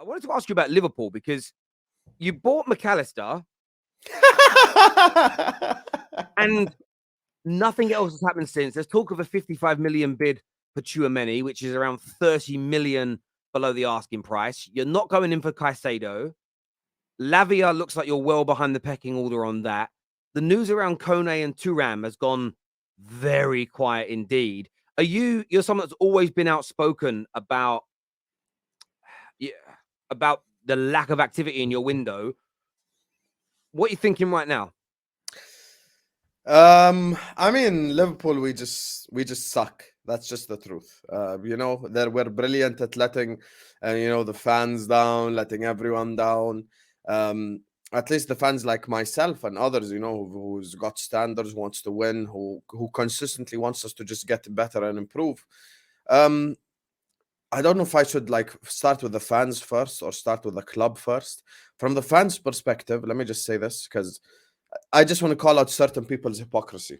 I wanted to ask you about Liverpool because you bought McAllister and nothing else has happened since. There's talk of a 55 million bid for Tchouaméni, which is around 30 million below the asking price. You're not going in for Caicedo. Lavia looks like you're well behind the pecking order on that. The news around Kone and Thuram has gone very quiet indeed. You're someone that's always been outspoken about the lack of activity in your window. What are you thinking right now? I mean, Liverpool, we just suck. That's just the truth. We're brilliant at letting, the fans down, letting everyone down. At least the fans like myself and others, who's got standards, wants to win, who consistently wants us to just get better and improve. I don't know if I should start with the fans first or start with the club first. From the fans' perspective, let me just say this because I just want to call out certain people's hypocrisy.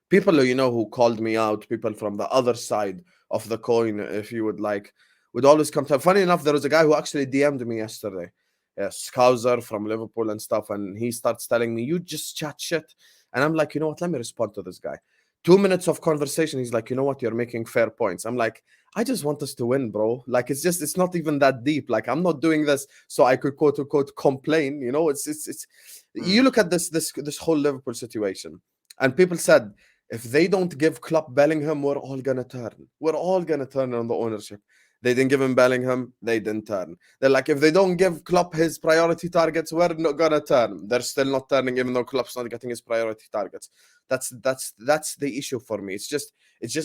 People who called me out, people from the other side of the coin, if you would always come to. Funny enough, there was a guy who actually DM'd me yesterday, Scouser from Liverpool and stuff, and he starts telling me, "You just chat shit," and I'm like, you know what? Let me respond to this guy. 2 minutes of conversation, he's like, "You know what? You're making fair points." I'm like, I just want us to win, bro. It's not even that deep. I'm not doing this so I could quote unquote complain. It's. You look at this whole Liverpool situation, and people said if they don't give Klopp Bellingham, we're all gonna turn. We're all gonna turn on the ownership. They didn't give him Bellingham, they didn't turn. They're like, if they don't give Klopp his priority targets, we're not gonna turn. They're still not turning, even though Klopp's not getting his priority targets. That's the issue for me. It's just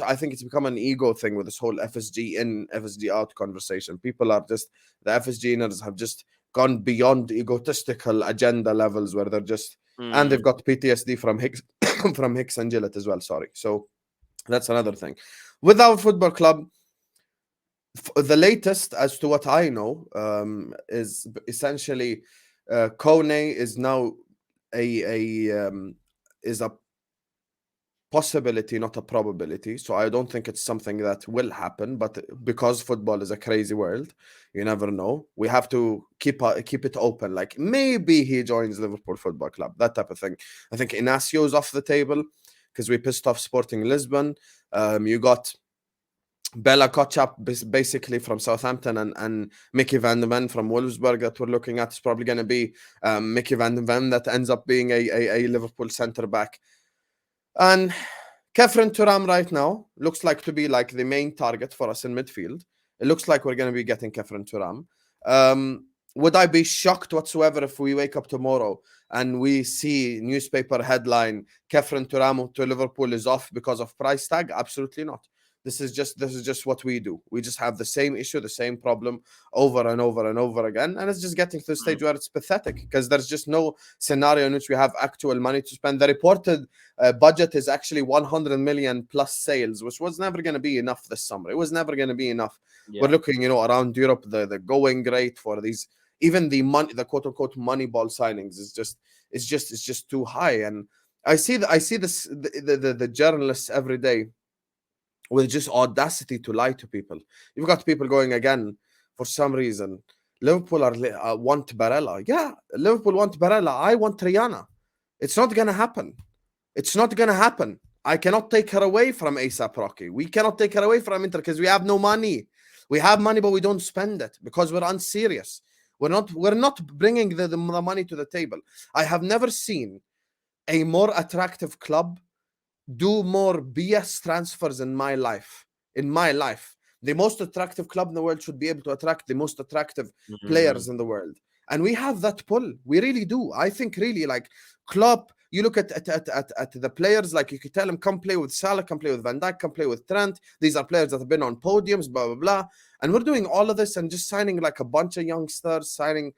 I think it's become an ego thing with this whole FSG in, FSG out conversation. People are just, the FSG-ers have just gone beyond egotistical agenda levels where they're just, and they've got PTSD from Hicks from Hicks and Gillett as well. Sorry. So that's another thing. With our football club, the latest, as to what I know, is essentially Kone is now is a possibility, not a probability. So I don't think it's something that will happen. But because football is a crazy world, you never know. We have to keep it open. Maybe he joins Liverpool Football Club, that type of thing. I think Inacio off the table because we pissed off Sporting Lisbon. You got Bella Kotchap basically from Southampton and Mickey van de Ven from Wolfsburg that we're looking at. Is probably going to be Mickey van de Ven that ends up being a Liverpool centre back. And Kefren Thuram right now looks like to be the main target for us in midfield. It looks like we're going to be getting Kefren Thuram. Would I be shocked whatsoever if we wake up tomorrow and we see newspaper headline Kefren Thuram to Liverpool is off because of price tag? Absolutely not. This is just what we do. We just have the same issue, the same problem over and over and over again. And it's just getting to the stage where it's pathetic because there's just no scenario in which we have actual money to spend. The reported budget is actually 100 million plus sales, which was never going to be enough this summer. It was never going to be enough. Yeah. We're looking, around Europe, the going rate for these, even the money, the quote unquote money ball signings is just too high. And I see this, the journalists every day with just audacity to lie to people. You've got people going again for some reason. Liverpool want Barella. Yeah, Liverpool want Barella. I want Triana. It's not going to happen. It's not going to happen. I cannot take her away from ASAP Rocky. We cannot take her away from Inter because we have no money. We have money, but we don't spend it because we're unserious. We're not bringing the money to the table. I have never seen a more attractive club do more BS transfers in my life. The most attractive club in the world should be able to attract the most attractive players in the world. And we have that pull. We really do. I think really Klopp, you look at the players, you could tell them, come play with Salah, come play with Van Dijk, come play with Trent. These are players that have been on podiums, blah, blah, blah. And we're doing all of this and just signing a bunch of youngsters, signing,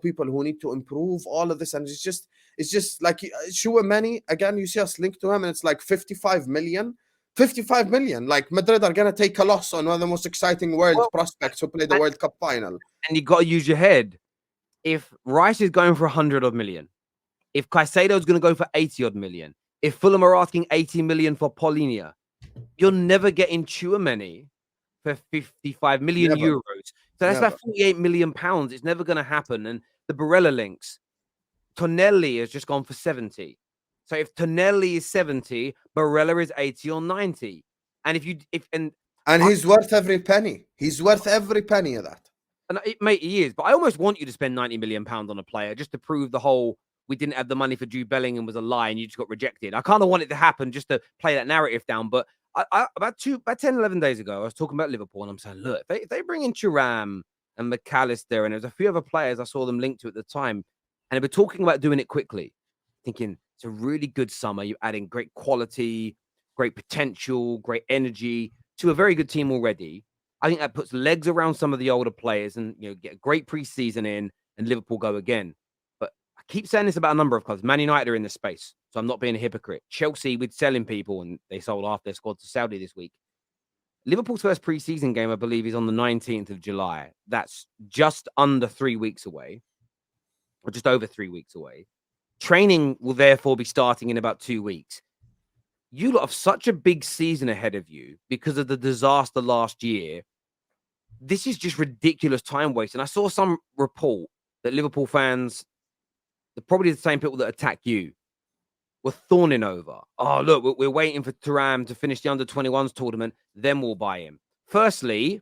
people who need to improve, all of this. And it's just Tchouaméni, again, you see us linked to him and it's 55 million. 55 million. Madrid are going to take a loss on one of the most exciting world prospects who play the World Cup final. And you got to use your head. If Rice is going for 100 odd million, if Caicedo is going to go for 80 odd million, if Fulham are asking 80 million for Paulinho, you're never getting Tchouaméni for 55 million euros. So that's Never. about £48 million. It's never going to happen. And the Barella links, Tonelli has just gone for 70. So if Tonelli is 70, Barella is 80 or 90. And And he's worth every penny. He's worth every penny of that. And mate, he is. But I almost want you to spend £90 million on a player just to prove the whole we didn't have the money for Jude Bellingham was a lie and you just got rejected. I kind of want it to happen just to play that narrative down. But about 10, 11 days ago, I was talking about Liverpool and I'm saying, look, if they bring in Thuram and McAllister and there's a few other players I saw them linked to at the time, and they were talking about doing it quickly, thinking it's a really good summer. You're adding great quality, great potential, great energy to a very good team already. I think that puts legs around some of the older players and, get a great preseason in and Liverpool go again. But I keep saying this about a number of clubs. Man United are in this space, so I'm not being a hypocrite. Chelsea with selling people and they sold half their squad to Saudi this week. Liverpool's first preseason game, I believe, is on the 19th of July. That's just under 3 weeks away, or just over 3 weeks away. Training will therefore be starting in about 2 weeks. You lot have such a big season ahead of you because of the disaster last year. This is just ridiculous time waste. And I saw some report that Liverpool fans, probably the same people that attack you, were thorning over. Oh, look, we're waiting for Thuram to finish the under-21s tournament, then we'll buy him. Firstly,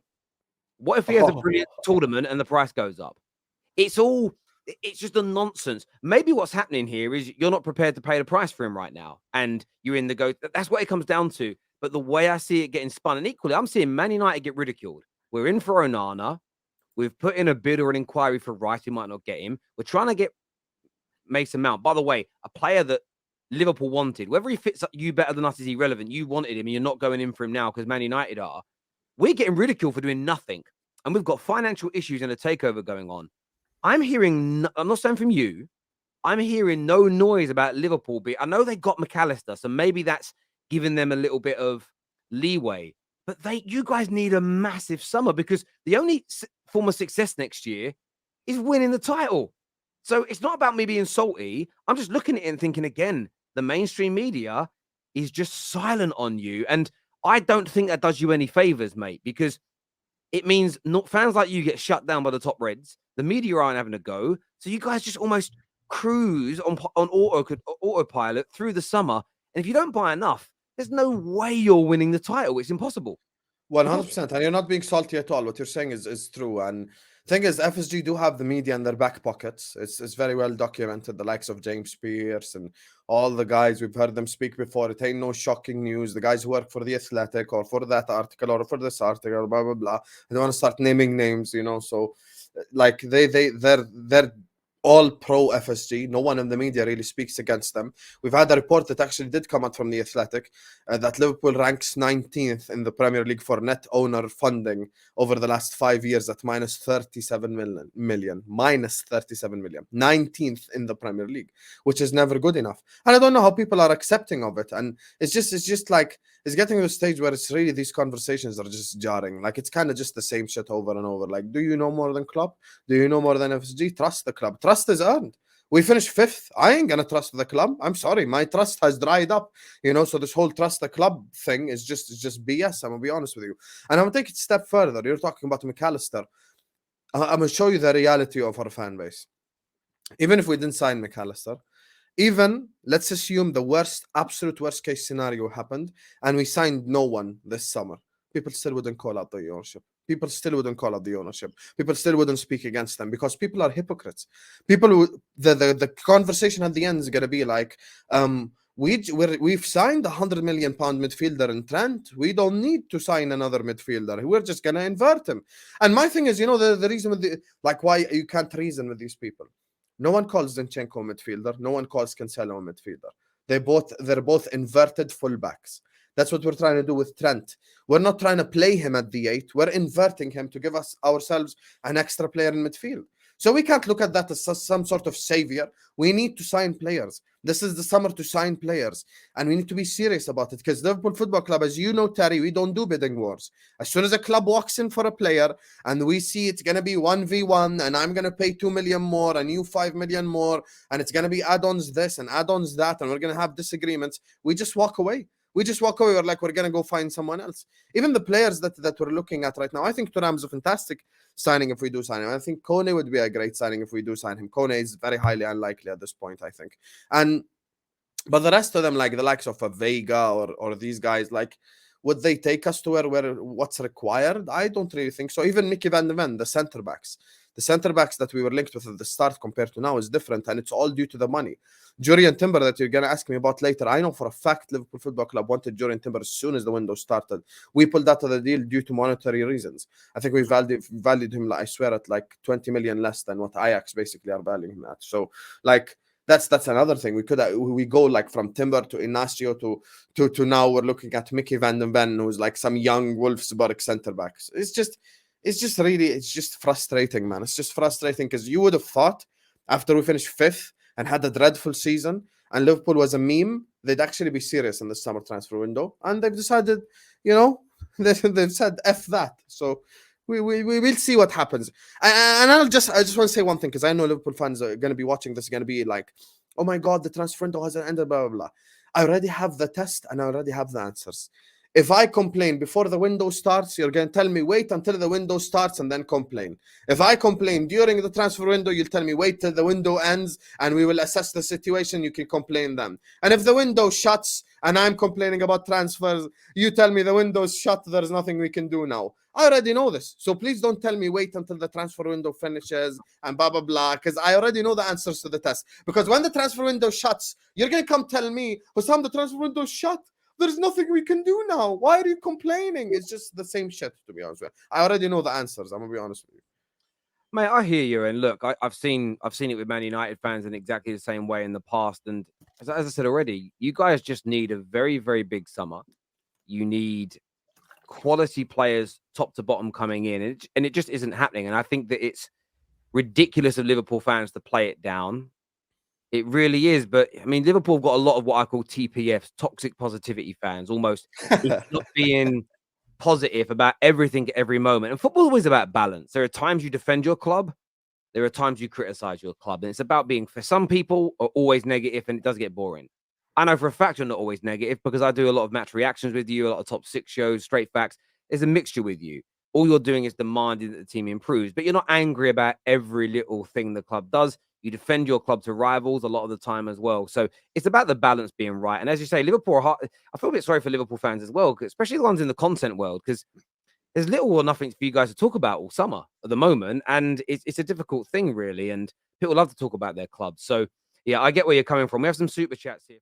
what if he has a brilliant tournament and the price goes up? It's just a nonsense. Maybe what's happening here is you're not prepared to pay the price for him right now. And you're in the go. That's what it comes down to. But the way I see it getting spun, and equally, I'm seeing Man United get ridiculed. We're in for Onana. We've put in a bid or an inquiry for Rice. We might not get him. We're trying to get Mason Mount. By the way, a player that Liverpool wanted. Whether he fits you better than us is irrelevant. You wanted him and you're not going in for him now because Man United are. We're getting ridiculed for doing nothing. And we've got financial issues and a takeover going on. I'm not saying from you, I'm hearing no noise about Liverpool. I know they got McAllister, so maybe that's giving them a little bit of leeway. But you guys need a massive summer because the only form of success next year is winning the title. So it's not about me being salty. I'm just looking at it and thinking, again, the mainstream media is just silent on you. And I don't think that does you any favors, mate, because it means fans like you get shut down by the top Reds. The media aren't having a go. So you guys just almost cruise on autopilot through the summer. And if you don't buy enough, there's no way you're winning the title. It's impossible. 100%. And you're not being salty at all. What you're saying is true. And thing is, FSG do have the media in their back pockets. It's very well documented. The likes of James Pierce and all the guys, we've heard them speak before. It ain't no shocking news. The guys who work for The Athletic or for that article or for this article, blah, blah, blah. I don't want to start naming names, So like they're all pro FSG. No one in the media really speaks against them. We've had a report that actually did come out from The Athletic that Liverpool ranks 19th in the Premier League for net owner funding over the last 5 years at minus 37 million. 19th in the Premier League, which is never good enough. And I don't know how people are accepting of it. And it's just like, it's getting to a stage where it's really, these conversations are just jarring. Like, it's kind of just the same shit over and over. Like, do you know more than club? Do you know more than FSG? Trust the club. Trust is earned. We finished 5th. I ain't gonna trust the club. I'm sorry, my trust has dried up. So this whole trust the club thing is just BS. I'm gonna be honest with you. And I'm gonna take it a step further. You're talking about McAllister. I'm gonna show you the reality of our fan base. Even if we didn't sign McAllister, even let's assume the absolute worst case scenario happened and we signed no one this summer, people still wouldn't call out the ownership. People still wouldn't call out the ownership. People still wouldn't speak against them because people are hypocrites. The conversation at the end is going to be like, we've signed a £100 million midfielder in Trent. We don't need to sign another midfielder. We're just going to invert him. And my thing is, the reason with why you can't reason with these people. No one calls Zinchenko midfielder. No one calls Cancelo midfielder. They're both inverted fullbacks. That's what we're trying to do with Trent. We're not trying to play him at the 8. We're inverting him to give ourselves an extra player in midfield. So we can't look at that as some sort of savior. We need to sign players. This is the summer to sign players. And we need to be serious about it because Liverpool Football Club, as you know, Terry, we don't do bidding wars. As soon as a club walks in for a player and we see it's going to be 1v1 and I'm going to pay 2 million more and you 5 million more and it's going to be add-ons this and add-ons that and we're going to have disagreements, we just walk away. We just walk away. We're like, we're gonna go find someone else. Even the players that we're looking at right now, I think Thuram's a fantastic signing if we do sign him. I think Kone would be a great signing if we do sign him. Kone is very highly unlikely at this point, I think. But the rest of them, like the likes of a Vega or these guys, like, would they take us to where what's required? I don't really think so. Even Mickey van de Ven, the centre backs that we were linked with at the start compared to now is different, and it's all due to the money. Jurriën Timber, that you're gonna ask me about later, I know for a fact Liverpool Football Club wanted Jurriën Timber as soon as the window started. We pulled out of the deal due to monetary reasons. I think we valued him, I swear, at like 20 million less than what Ajax basically are valuing him at. So like, that's another thing. We go like from Timber to Inacio to now we're looking at Mickey van den Ven, who's like some young Wolfsburg centre backs. It's just frustrating, man. It's just frustrating because you would have thought after we finished 5th and had a dreadful season and Liverpool was a meme, they'd actually be serious in the summer transfer window, and they've decided, they've said F that. So we will see what happens. And I just want to say one thing, because I know Liverpool fans are going to be watching this, going to be like, oh my God, the transfer window hasn't ended, blah, blah, blah. I already have the test and I already have the answers. If I complain before the window starts, you're going to tell me, wait until the window starts and then complain. If I complain during the transfer window, you'll tell me, wait till the window ends and we will assess the situation. You can complain then. And if the window shuts and I'm complaining about transfers, you tell me the window's shut, there's nothing we can do now. I already know this. So please don't tell me wait until the transfer window finishes and blah, blah, blah, because I already know the answers to the test. Because when the transfer window shuts, you're going to come tell me, Hussam, the transfer window's shut. There's nothing we can do now. Why are you complaining? It's just the same shit, to be honest with you. I already know the answers. I'm going to be honest with you. Mate, I hear you. And look, I've seen it with Man United fans in exactly the same way in the past. And as I said already, you guys just need a very, very big summer. You need quality players top to bottom coming in, and it just isn't happening. And I think that it's ridiculous of Liverpool fans to play it down. It really is. But I mean, Liverpool have got a lot of what I call TPFs, toxic positivity fans, almost not being positive about everything at every moment. And football is always about balance. There are times you defend your club, there are times you criticize your club, and it's about being, for some people, are always negative, and it does get boring. I know for a fact you're not always negative because I do a lot of match reactions with you, a lot of top 6 shows, straight facts. There's a mixture with you. All you're doing is demanding that the team improves, but you're not angry about every little thing the club does. You defend your club to rivals a lot of the time as well. So it's about the balance being right. And as you say, Liverpool are hard. I feel a bit sorry for Liverpool fans as well, especially the ones in the content world, because there's little or nothing for you guys to talk about all summer at the moment. And it's a difficult thing, really. And people love to talk about their clubs. So, yeah, I get where you're coming from. We have some super chats here.